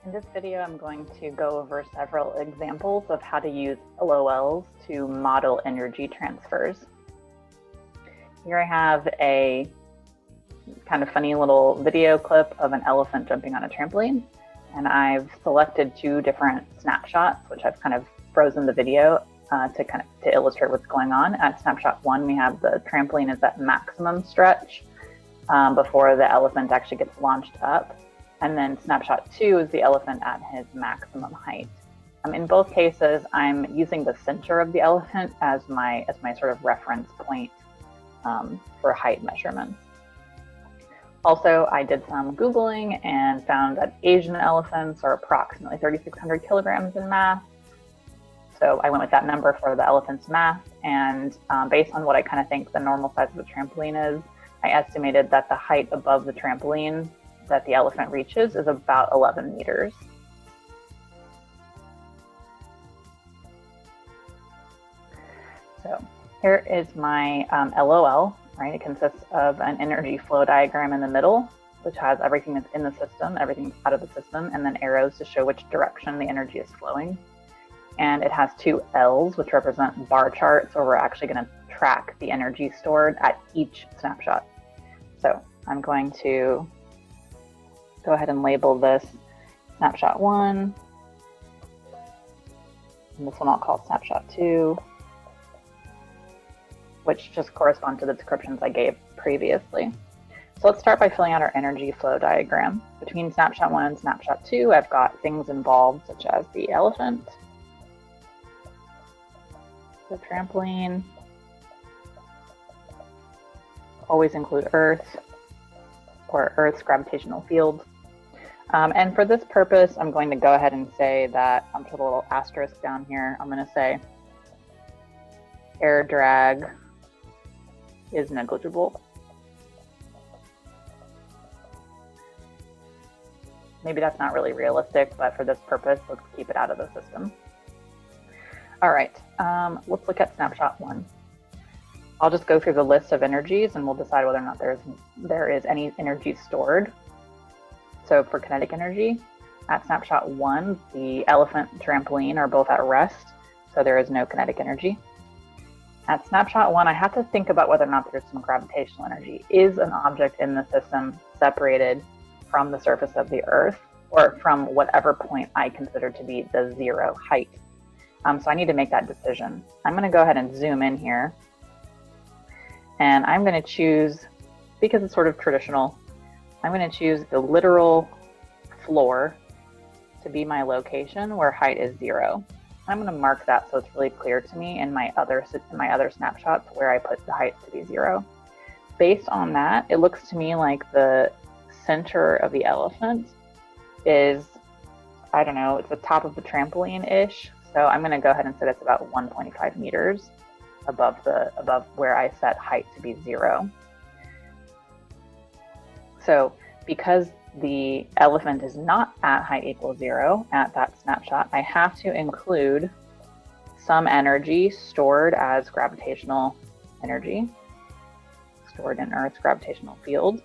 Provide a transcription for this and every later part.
In this video, I'm going to go over several examples of how to use LOLs to model energy transfers. Here I have a kind of funny little video clip of an elephant jumping on a trampoline, and I've selected two different snapshots, which I've kind of frozen the video to illustrate what's going on. At snapshot 1, we have the trampoline is at maximum stretch before the elephant actually gets launched up. And then snapshot 2 is the elephant at his maximum height. In both cases, I'm using the center of the elephant as my sort of reference point for height measurements. Also, I did some Googling and found that Asian elephants are approximately 3,600 kilograms in mass. So I went with that number for the elephant's mass, and based on what I kind of think the normal size of the trampoline is, I estimated that the height above the trampoline that the elephant reaches is about 11 meters. So here is my LOL, right? It consists of an energy flow diagram in the middle, which has everything that's in the system, everything that's out of the system, and then arrows to show which direction the energy is flowing. And it has two L's, which represent bar charts, where we're actually going to track the energy stored at each snapshot. So I'm going to go ahead and label this snapshot 1, and this one I'll call snapshot 2, which just correspond to the descriptions I gave previously. So let's start by filling out our energy flow diagram. Between snapshot 1 and snapshot 2, I've got things involved such as the elephant, the trampoline, always include Earth or Earth's gravitational field. And for this purpose, I'm going to go ahead and say that, I'll put a little asterisk down here. I'm going to say air drag is negligible. Maybe that's not really realistic, but for this purpose, let's keep it out of the system. All right, let's look at snapshot 1. I'll just go through the list of energies and we'll decide whether or not there is any energy stored. So for kinetic energy, at snapshot 1, the elephant and trampoline are both at rest, so there is no kinetic energy. At snapshot 1, I have to think about whether or not there's some gravitational energy. Is an object in the system separated from the surface of the Earth, or from whatever point I consider to be the zero height? So I need to make that decision. I'm going to go ahead and zoom in here, and I'm going to choose, because it's sort of traditional, I'm going to choose the literal floor to be my location where height is 0. I'm going to mark that so it's really clear to me in my other snapshots where I put the height to be 0. Based on that, it looks to me like the center of the elephant is, I don't know, it's the top of the trampoline-ish. So I'm going to go ahead and say that's about 1.5 meters above where I set height to be 0. So because the elephant is not at height equals 0 at that snapshot, I have to include some energy stored as gravitational energy, stored in Earth's gravitational field.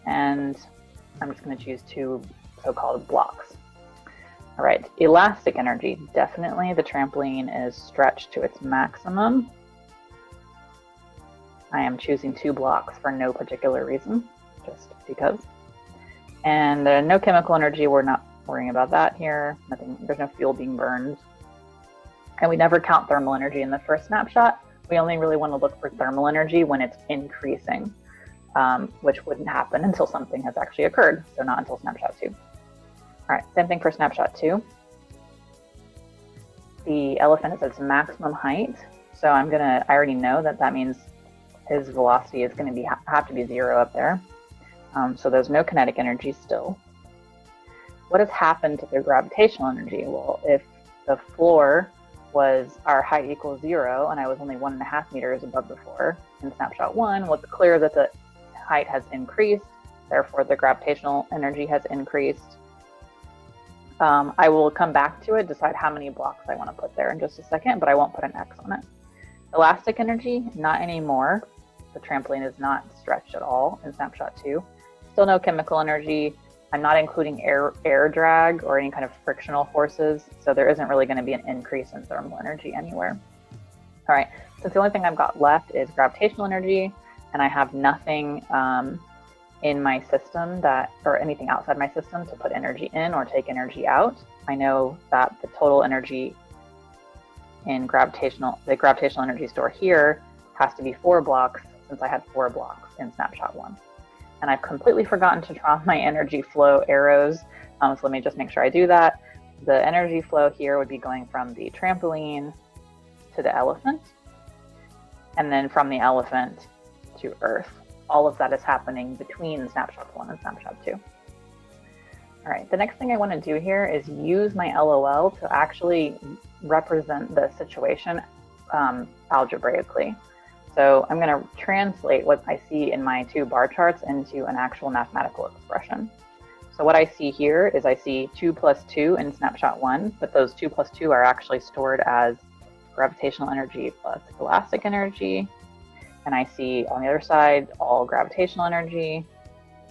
And I'm just going to choose two so-called blocks. All right, elastic energy. Definitely the trampoline is stretched to its maximum. I am choosing 2 blocks for no particular reason, just because. And no chemical energy, we're not worrying about that here. There's no fuel being burned. And we never count thermal energy in the first snapshot. We only really want to look for thermal energy when it's increasing, which wouldn't happen until something has actually occurred. So not until snapshot 2. All right, same thing for snapshot 2. The elephant is at its maximum height. So I already know that means his velocity is going to have to be 0 up there. So there's no kinetic energy still. What has happened to the gravitational energy? Well, if the floor was our height equals 0 and I was only 1.5 meters above the floor in snapshot 1, well, it's clear that the height has increased. Therefore, the gravitational energy has increased. I will come back to it, decide how many blocks I want to put there in just a second, but I won't put an X on it. Elastic energy, not anymore. The trampoline is not stretched at all in snapshot 2. Still no chemical energy. I'm not including air drag or any kind of frictional forces, so there isn't really going to be an increase in thermal energy anywhere. All right, so the only thing I've got left is gravitational energy, and I have nothing in my system or anything outside my system to put energy in or take energy out. I know that the total energy in the gravitational energy store here has to be 4 blocks, since I had 4 blocks in snapshot 1. And I've completely forgotten to draw my energy flow arrows, so let me just make sure I do that. The energy flow here would be going from the trampoline to the elephant, and then from the elephant to Earth. All of that is happening between snapshot 1 and snapshot 2. All right, the next thing I want to do here is use my LOL to actually represent the situation algebraically. So I'm going to translate what I see in my 2 bar charts into an actual mathematical expression. So what I see here is I see 2 plus 2 in snapshot 1, but those 2 plus 2 are actually stored as gravitational energy plus elastic energy. And I see on the other side all gravitational energy,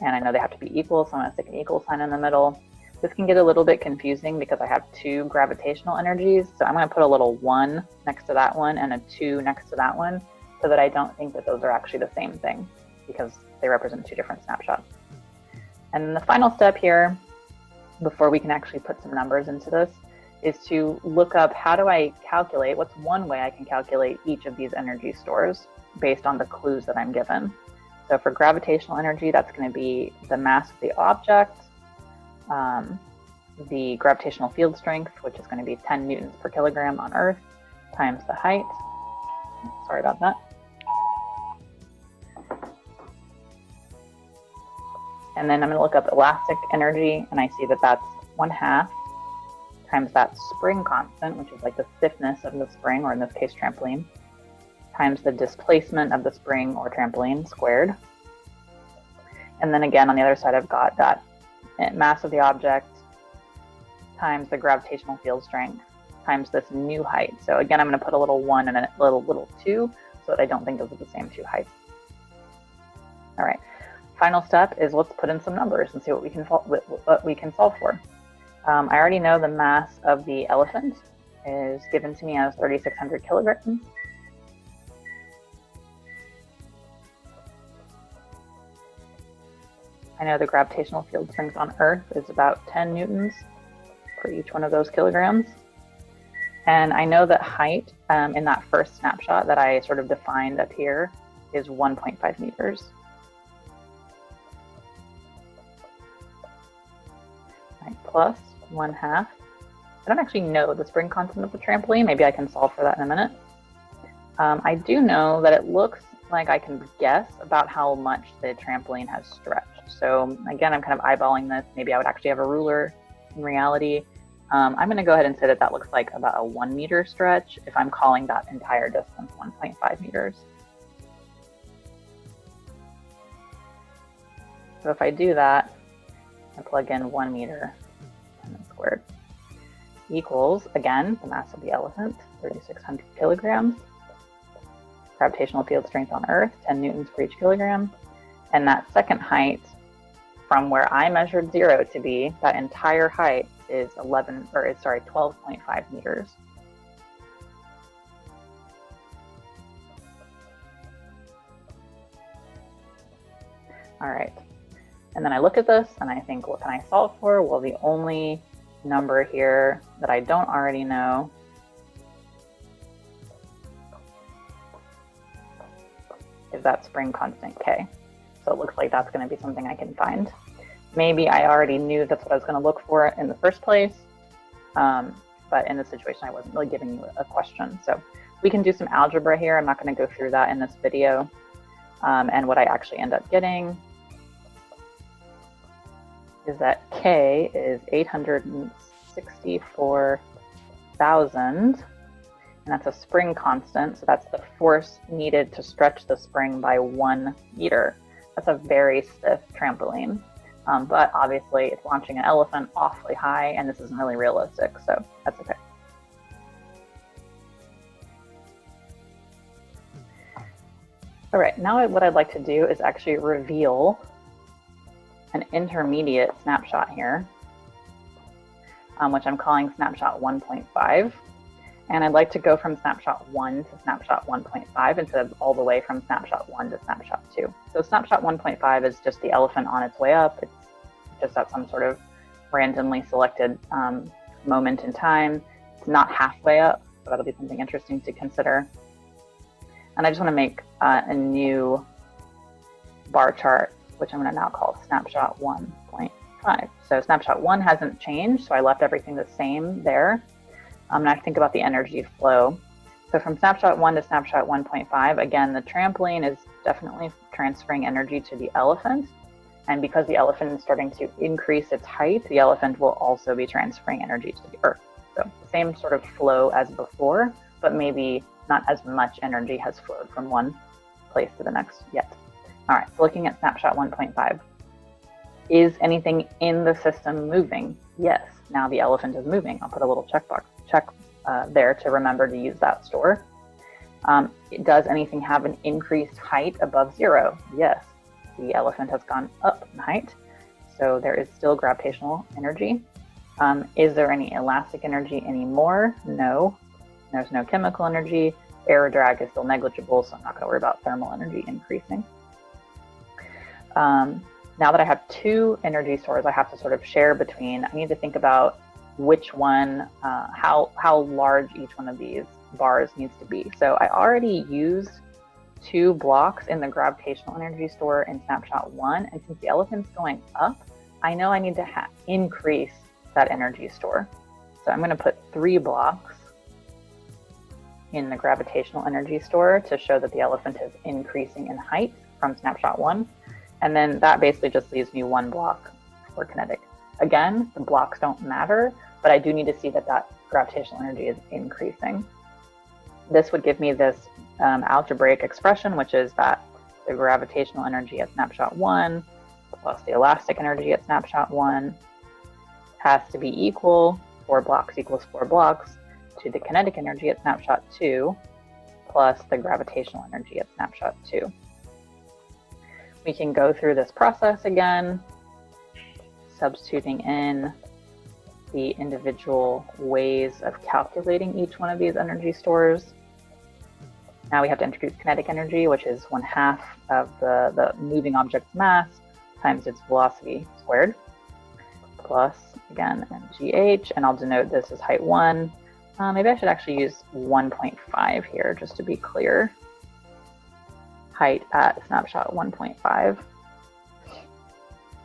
and I know they have to be equal, so I'm going to stick an equal sign in the middle. This can get a little bit confusing because I have 2 gravitational energies, so I'm going to put a little 1 next to that one and a 2 next to that one, so that I don't think that those are actually the same thing, because they represent 2 different snapshots. And then the final step here, before we can actually put some numbers into this, is to look up how do I calculate, what's one way I can calculate each of these energy stores based on the clues that I'm given. So for gravitational energy, that's going to be the mass of the object, the gravitational field strength, which is going to be 10 newtons per kilogram on Earth, times the height. Sorry about that. And then I'm going to look up elastic energy, and I see that that's 1/2 times that spring constant, which is like the stiffness of the spring, or in this case, trampoline, times the displacement of the spring or trampoline squared. And then again, on the other side, I've got that mass of the object times the gravitational field strength times this new height. So again, I'm going to put a little 1 and a little 2 so that I don't think those are the same 2 heights. All right. Final step is let's put in some numbers and see what we can solve for. I already know the mass of the elephant is given to me as 3,600 kilograms. I know the gravitational field strength on Earth is about 10 newtons for each one of those kilograms. And I know that height in that first snapshot that I sort of defined up here is 1.5 meters. Right, plus 1/2. I don't actually know the spring constant of the trampoline. Maybe I can solve for that in a minute. I do know that it looks like I can guess about how much the trampoline has stretched. So again, I'm kind of eyeballing this. Maybe I would actually have a ruler in reality. I'm going to go ahead and say that that looks like about a 1 meter stretch if I'm calling that entire distance 1.5 meters. So if I do that, I plug in 1 meter and then squared equals, again, the mass of the elephant, 3,600 kilograms, gravitational field strength on Earth, 10 newtons per each kilogram, and that second height from where I measured 0 to be, that entire height is 12.5 meters. All right. And then I look at this and I think, what can I solve for? Well, the only number here that I don't already know is that spring constant K. So it looks like that's going to be something I can find. Maybe I already knew that's what I was going to look for in the first place, but in this situation, I wasn't really giving you a question. So we can do some algebra here. I'm not going to go through that in this video. And what I actually end up getting is that K is 864,000, and that's a spring constant. So that's the force needed to stretch the spring by 1 meter. That's a very stiff trampoline. But obviously it's launching an elephant awfully high, and this isn't really realistic, so that's okay. All right, now what I'd like to do is actually reveal an intermediate snapshot here, which I'm calling snapshot 1.5. And I'd like to go from snapshot 1 to snapshot 1.5 instead of all the way from snapshot 1 to snapshot 2. So snapshot 1.5 is just the elephant on its way up. It's just at some sort of randomly selected moment in time. It's not halfway up, so that'll be something interesting to consider. And I just want to make a new bar chart, which I'm going to now call snapshot 1.5. So snapshot 1 hasn't changed, so I left everything the same there. Now think about the energy flow. So from snapshot 1 to snapshot 1.5, again, the trampoline is definitely transferring energy to the elephant. And because the elephant is starting to increase its height, the elephant will also be transferring energy to the earth. So same sort of flow as before, but maybe not as much energy has flowed from one place to the next yet. All right, so looking at snapshot 1.5. Is anything in the system moving? Yes, now the elephant is moving. I'll put a little check there to remember to use that store. Does anything have an increased height above 0? Yes, the elephant has gone up in height, so there is still gravitational energy. Is there any elastic energy anymore? No, there's no chemical energy. Air drag is still negligible, so I'm not going to worry about thermal energy increasing. Now that I have 2 energy stores, I have to sort of share between. I need to think about which one, how large each one of these bars needs to be. So I already used 2 blocks in the gravitational energy store in snapshot 1, and since the elephant's going up, I know I need to increase that energy store. So I'm going to put 3 blocks in the gravitational energy store to show that the elephant is increasing in height from snapshot 1. And then that basically just leaves me 1 block for kinetic. Again, the blocks don't matter, but I do need to see that that gravitational energy is increasing. This would give me this algebraic expression, which is that the gravitational energy at snapshot 1 plus the elastic energy at snapshot 1 has to be equal, 4 blocks equals 4 blocks, to the kinetic energy at snapshot 2 plus the gravitational energy at snapshot 2. We can go through this process again, substituting in the individual ways of calculating each one of these energy stores. Now we have to introduce kinetic energy, which is 1/2 of the moving object's mass times its velocity squared, plus, again, mgh, and I'll denote this as height 1. Maybe I should actually use 1.5 here, just to be clear. Height at snapshot 1.5.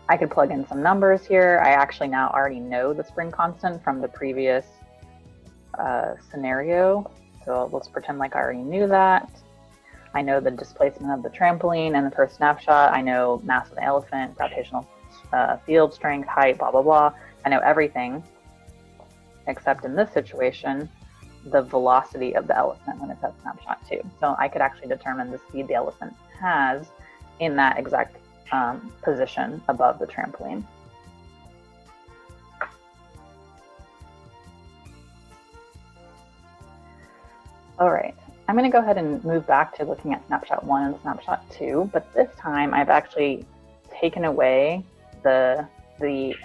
I could plug in some numbers here. I actually now already know the spring constant from the previous scenario. So let's pretend like I already knew that. I know the displacement of the trampoline in the first snapshot. I know mass of the elephant, gravitational field strength, height, blah, blah, blah. I know everything, except in this situation, the velocity of the elephant when it's at snapshot 2. So I could actually determine the speed the elephant has in that exact position above the trampoline. All right, I'm going to go ahead and move back to looking at snapshot 1 and snapshot 2, but this time I've actually taken away the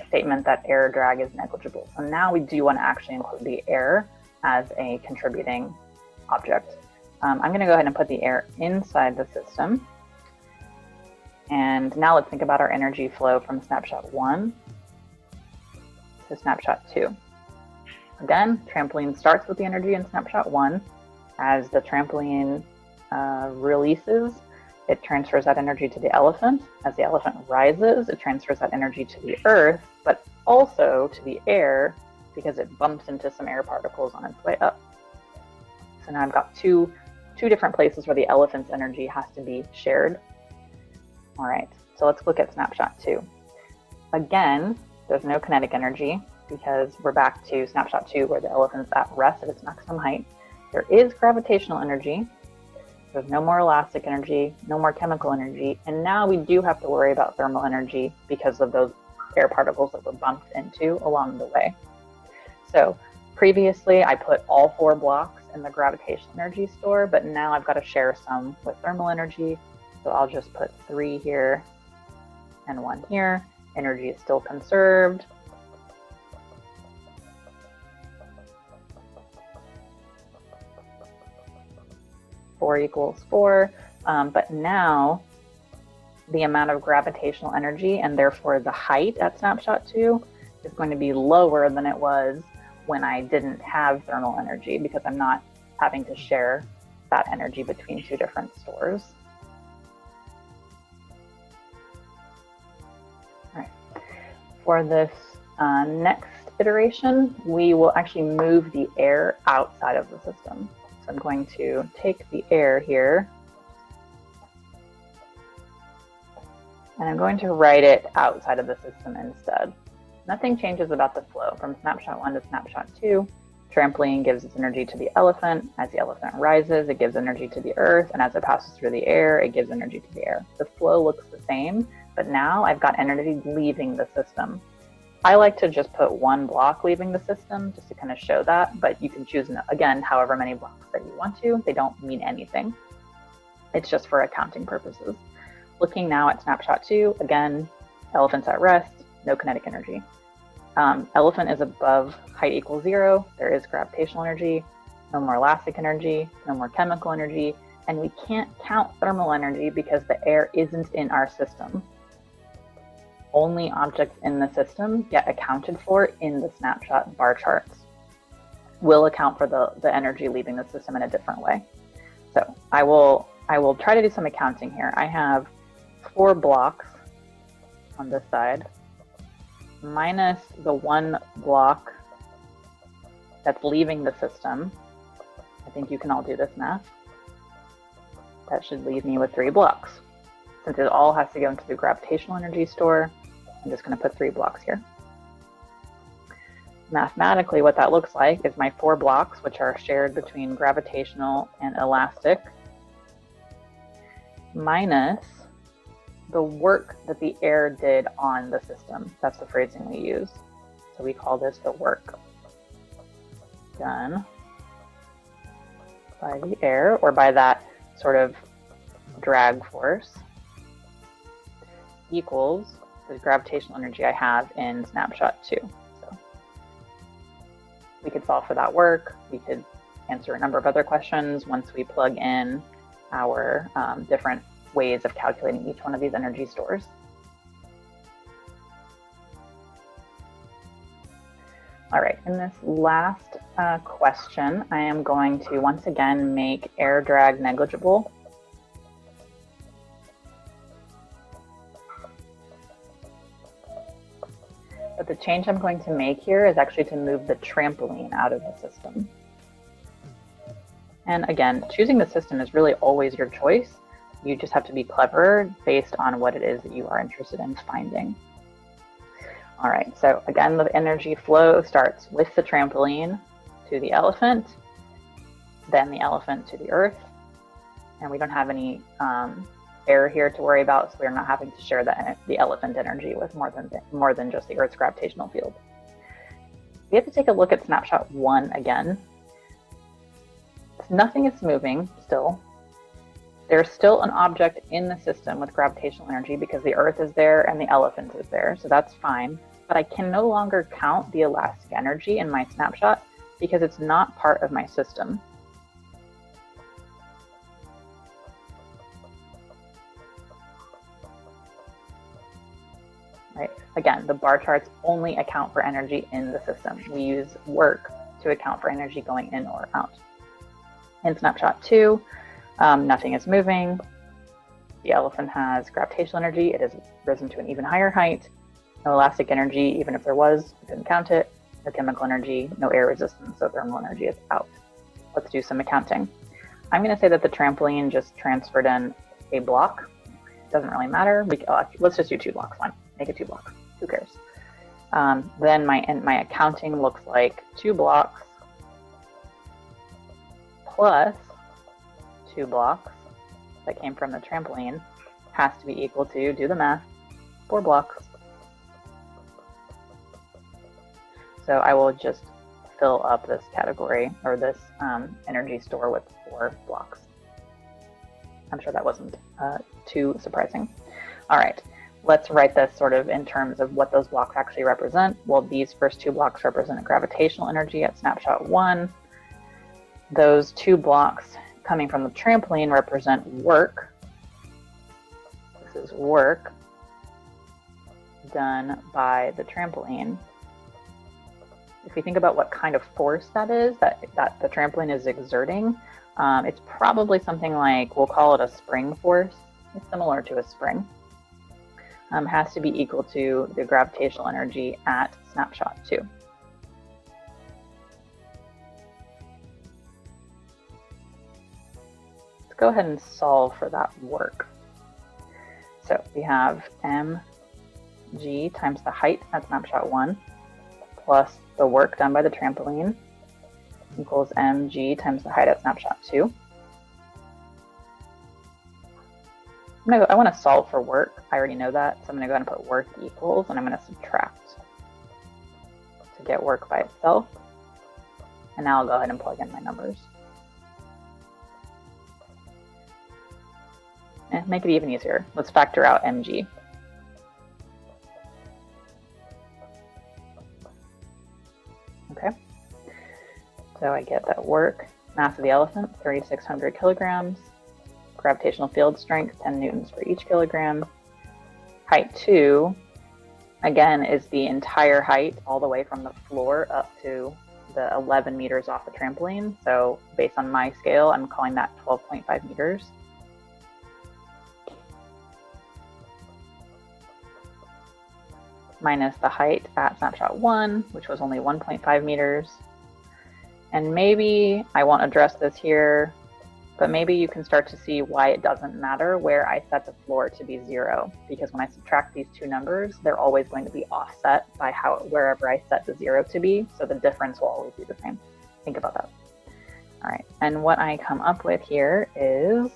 statement that air drag is negligible. So now we do want to actually include the air as a contributing object. I'm going to go ahead and put the air inside the system. And now let's think about our energy flow from snapshot 1 to snapshot 2. Again, trampoline starts with the energy in snapshot 1. As the trampoline releases, it transfers that energy to the elephant. As the elephant rises, it transfers that energy to the earth, but also to the air because it bumps into some air particles on its way up. So now I've got two different places where the elephant's energy has to be shared. All right, so let's look at snapshot 2. Again, there's no kinetic energy because we're back to snapshot 2 where the elephant's at rest at its maximum height. There is gravitational energy. There's no more elastic energy, no more chemical energy, and now we do have to worry about thermal energy because of those air particles that were bumped into along the way. So previously I put all 4 blocks in the gravitational energy store, but now I've got to share some with thermal energy. So I'll just put 3 here and 1 here. Energy is still conserved. Four equals 4, but now the amount of gravitational energy and therefore the height at snapshot 2 is going to be lower than it was when I didn't have thermal energy, because I'm not having to share that energy between two different stores. All right. For this next iteration, we will actually move the air outside of the system. So I'm going to take the air here, and I'm going to write it outside of the system instead. Nothing changes about the flow from snapshot 1 to snapshot 2. Trampoline gives its energy to the elephant. As the elephant rises, it gives energy to the earth, and as it passes through the air, it gives energy to the air. The flow looks the same, but now I've got energy leaving the system. I like to just put one block leaving the system just to kind of show that, but you can choose, again, however many blocks that you want to. They don't mean anything. It's just for accounting purposes. Looking now at snapshot 2, again, elephant's at rest, no kinetic energy. Elephant is above height equals 0. There is gravitational energy, no more elastic energy, no more chemical energy, and we can't count thermal energy because the air isn't in our system. Only objects in the system get accounted for in the snapshot bar charts. We'll account for the energy leaving the system in a different way. So I will try to do some accounting here. I have 4 blocks on this side, minus the 1 block that's leaving the system. I think you can all do this math. That should leave me with 3 blocks. Since it all has to go into the gravitational energy store, I'm just going to put 3 blocks here. Mathematically, what that looks like is my 4 blocks, which are shared between gravitational and elastic, minus the work that the air did on the system. That's the phrasing we use. So we call this the work done by the air, or by that sort of drag force, equals the gravitational energy I have in snapshot 2. So we could solve for that work. We could answer a number of other questions once we plug in our different ways of calculating each one of these energy stores. All right, in this last question, I am going to once again make air drag negligible. But the change I'm going to make here is actually to move the trampoline out of the system. And again, choosing the system is really always your choice. You just have to be clever based on what it is that you are interested in finding. All right, so again, the energy flow starts with the trampoline to the elephant, then the elephant to the earth. And we don't have any air here to worry about, so we're not having to share the elephant energy with more than just the Earth's gravitational field. We have to take a look at snapshot 1 again. Nothing is moving still. There's still an object in the system with gravitational energy because the Earth is there and the elephant is there, so that's fine. But I can no longer count the elastic energy in my snapshot because it's not part of my system. Right? Again, the bar charts only account for energy in the system. We use work to account for energy going in or out. In snapshot 2, nothing is moving. The elephant has gravitational energy. It has risen to an even higher height. No elastic energy, even if there was, we couldn't count it. No chemical energy, no air resistance, so thermal energy is out. Let's do some accounting. I'm going to say that the trampoline just transferred in a block. It doesn't really matter. Let's just do 2 blocks. Fine. Make it 2 blocks. Who cares? Then my accounting looks like 2 blocks plus 2 blocks that came from the trampoline has to be equal to, do the math, 4 blocks. So I will just fill up this category, or this energy store, with 4 blocks. I'm sure that wasn't too surprising. All right, let's write this sort of in terms of what those blocks actually represent. Well, these first two blocks represent gravitational energy at snapshot 1. Those two blocks coming from the trampoline represent work. This is work done by the trampoline. If we think about what kind of force that is that the trampoline is exerting, it's probably something like, we'll call it a spring force. It's similar to a spring. Has to be equal to the gravitational energy at snapshot 2. Let's go ahead and solve for that work. So we have mg times the height at snapshot 1 plus the work done by the trampoline equals mg times the height at snapshot 2. I want to solve for work. I already know that, so I'm going to go ahead and put work equals, and I'm going to subtract to get work by itself. And now I'll go ahead and plug in my numbers. And make it even easier. Let's factor out mg. Okay. So I get that work, mass of the elephant, 3,600 kilograms. Gravitational field strength, 10 newtons for each kilogram. Height 2, again, is the entire height all the way from the floor up to the 11 meters off the trampoline. So based on my scale, I'm calling that 12.5 meters. Minus the height at snapshot 1, which was only 1.5 meters. And maybe I won't address this here, but maybe you can start to see why it doesn't matter where I set the floor to be 0, because when I subtract these two numbers, they're always going to be offset by wherever I set the 0 to be, so the difference will always be the same. Think about that. All right, and what I come up with here is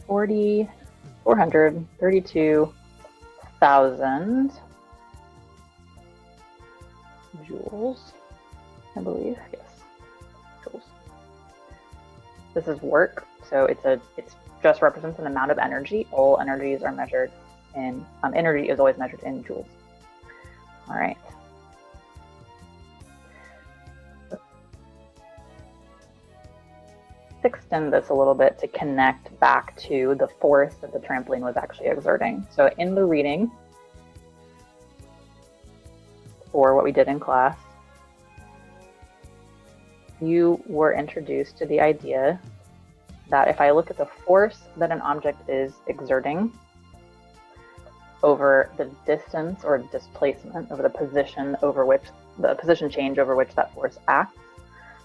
432,000 joules, I believe, yes, joules. This is work, so it just represents an amount of energy. All energies are measured in, energy is always measured in joules. All right. Let's extend this a little bit to connect back to the force that the trampoline was actually exerting. So in the reading for what we did in class, you were introduced to the idea that if I look at the force that an object is exerting over the distance or displacement, over the position change over which that force acts,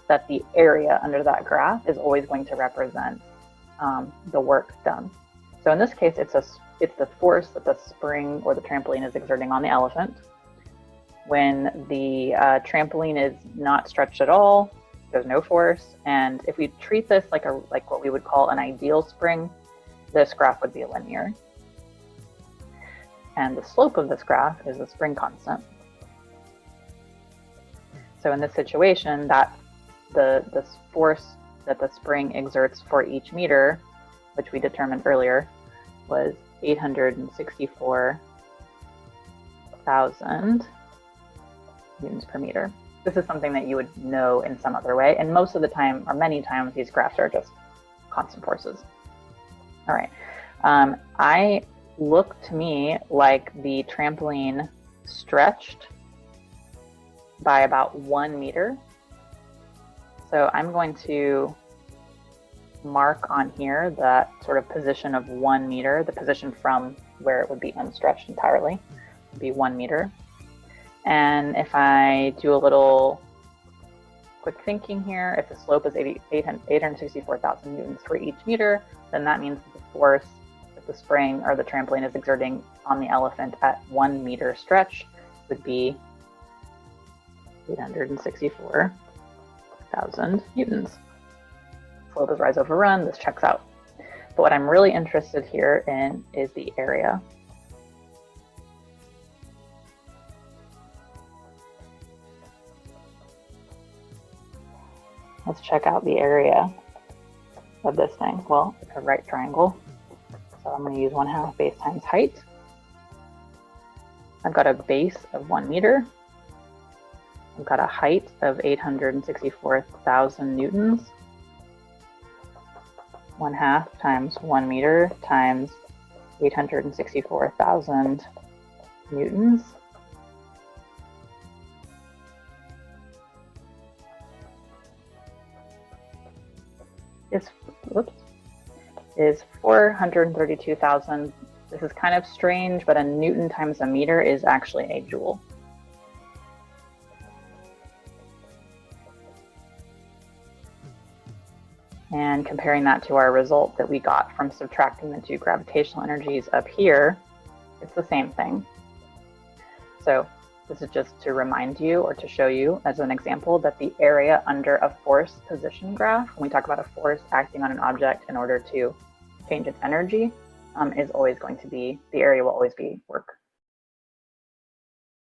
that the area under that graph is always going to represent the work done. So in this case, it's the force that the spring or the trampoline is exerting on the elephant. When the trampoline is not stretched at all, there's no force, and if we treat this like what we would call an ideal spring, this graph would be linear. And the slope of this graph is the spring constant. So in this situation, that the force that the spring exerts for each meter, which we determined earlier, was 864,000 newtons per meter. This is something that you would know in some other way, and most of the time, or many times, these graphs are just constant forces. All right, I look to me like the trampoline stretched by about 1 meter. So I'm going to mark on here that sort of position of 1 meter, the position from where it would be unstretched entirely, would be 1 meter. And if I do a little quick thinking here, if the slope is 864,000 newtons for each meter, then that means that the force that the spring or the trampoline is exerting on the elephant at 1 meter stretch would be 864,000 newtons. Slope is rise over run, this checks out. But what I'm really interested here in is the area. Let's check out the area of this thing. Well, it's a right triangle. So So I'm going to use 1/2 base times height. I've got a base of 1 meter. I've got a height of 864,000 newtons. 1/2 times 1 meter times 864,000 newtons. Is 432,000. This is kind of strange, but a newton times a meter is actually a joule. And comparing that to our result that we got from subtracting the 2 gravitational energies up here, it's the same thing. So this is just to remind you or to show you as an example that the area under a force position graph, when we talk about a force acting on an object in order to change its energy, is always going to be, the area will always be work